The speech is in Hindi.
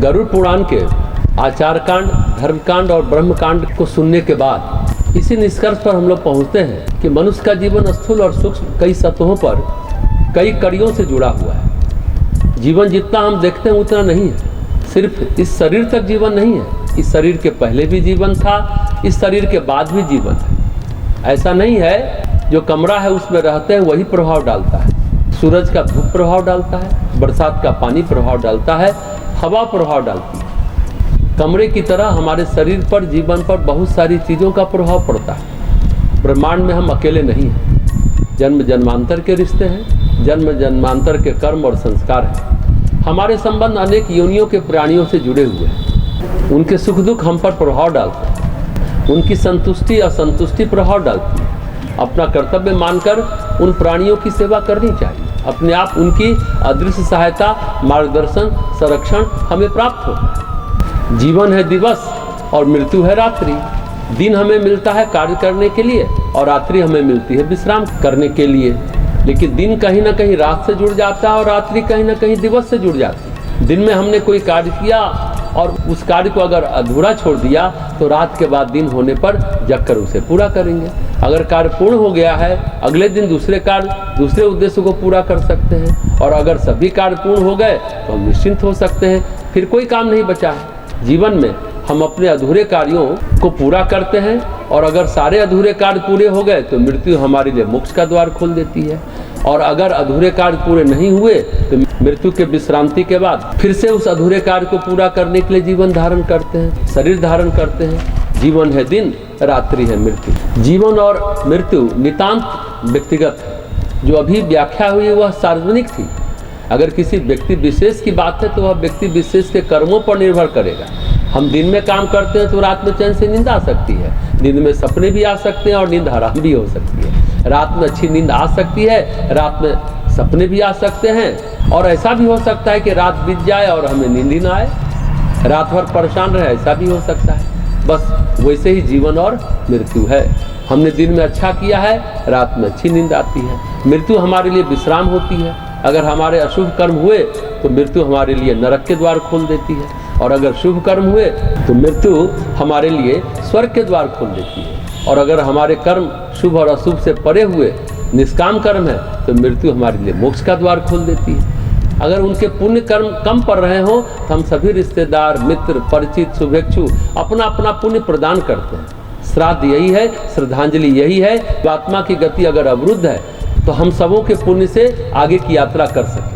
गरुड़ पुराण के आचार कांड, धर्म कांड और ब्रह्म कांड को सुनने के बाद इसी निष्कर्ष पर हम लोग पहुँचते हैं कि मनुष्य का जीवन स्थूल और सूक्ष्म कई सतहों पर, कई कड़ियों से जुड़ा हुआ है। जीवन जितना हम देखते हैं उतना नहीं है। सिर्फ इस शरीर तक जीवन नहीं है, इस शरीर के पहले भी जीवन था, इस शरीर के बाद भी जीवन है। ऐसा नहीं है जो कमरा है उसमें रहते हैं वही प्रभाव डालता है। सूरज का धूप प्रभाव डालता है, बरसात का पानी प्रभाव डालता है, हवा प्रभाव डालती है। कमरे की तरह हमारे शरीर पर, जीवन पर बहुत सारी चीज़ों का प्रभाव पड़ता है। ब्रह्मांड में हम अकेले नहीं हैं। जन्म जन्मांतर के रिश्ते हैं, जन्म जन्मांतर के कर्म और संस्कार हैं। हमारे संबंध अनेक योनियों के प्राणियों से जुड़े हुए हैं। उनके सुख दुख हम पर प्रभाव डालते हैं, उनकी संतुष्टि असंतुष्टि प्रभाव डालती है। अपना कर्तव्य मानकर उन प्राणियों की सेवा करनी चाहिए। अपने आप उनकी अदृश्य सहायता, मार्गदर्शन, संरक्षण हमें प्राप्त होता है। जीवन है दिवस और मृत्यु है रात्रि। दिन हमें मिलता है कार्य करने के लिए और रात्रि हमें मिलती है विश्राम करने के लिए। लेकिन दिन कहीं ना कहीं रात से जुड़ जाता है और रात्रि कहीं ना कहीं दिवस से जुड़ जाती है। दिन में हमने कोई कार्य किया और उस कार्य को अगर अधूरा छोड़ दिया तो रात के बाद दिन होने पर जगकर उसे पूरा करेंगे। अगर कार्य पूर्ण हो गया है, अगले दिन दूसरे कार्य, दूसरे उद्देश्य को पूरा कर सकते हैं। और अगर सभी कार्य पूर्ण हो गए तो हम निश्चिंत हो सकते हैं, फिर कोई काम नहीं बचा है। जीवन में हम अपने अधूरे कार्यों को पूरा करते हैं और अगर सारे अधूरे कार्य पूरे हो गए तो मृत्यु हमारे लिए मोक्ष का द्वार खोल देती है। और अगर अधूरे कार्य पूरे नहीं हुए तो मृत्यु के विश्रांति के बाद फिर से उस अधूरे कार्य को पूरा करने के लिए जीवन धारण करते हैं, शरीर धारण करते हैं। जीवन है दिन, रात्रि है मृत्यु। जीवन और मृत्यु नितांत व्यक्तिगत है। जो अभी व्याख्या हुई वह सार्वजनिक थी। अगर किसी व्यक्ति विशेष की बात है तो वह व्यक्ति विशेष के कर्मों पर निर्भर करेगा। हम दिन में काम करते हैं तो रात में चैन से नींद आ सकती है, दिन में सपने भी आ सकते हैं और नींद हराम भी हो सकती है। रात में अच्छी नींद आ सकती है, रात में सपने भी आ सकते हैं। और ऐसा भी हो सकता है कि रात बीत जाए और हमें नींद ही ना आए, रात भर परेशान रहे, ऐसा भी हो सकता है। बस वैसे ही जीवन और मृत्यु है। हमने दिन में अच्छा किया है, रात में अच्छी नींद आती है। मृत्यु हमारे लिए विश्राम होती है। अगर हमारे अशुभ कर्म हुए तो मृत्यु हमारे लिए नरक के द्वार खोल देती है और अगर शुभ कर्म हुए तो मृत्यु हमारे लिए स्वर्ग के द्वार खोल देती है। और अगर हमारे कर्म शुभ और अशुभ से परे हुए निष्काम कर्म है तो मृत्यु हमारे लिए मोक्ष का द्वार खोल देती है। अगर उनके पुण्य कर्म कम पड़ रहे हों तो हम सभी रिश्तेदार, मित्र, परिचित, शुभेच्छु अपना अपना पुण्य प्रदान करते हैं। श्राद्ध यही है, श्रद्धांजलि यही है। आत्मा की गति अगर अवरुद्ध है तो हम सबों के पुण्य से आगे की यात्रा कर सकें।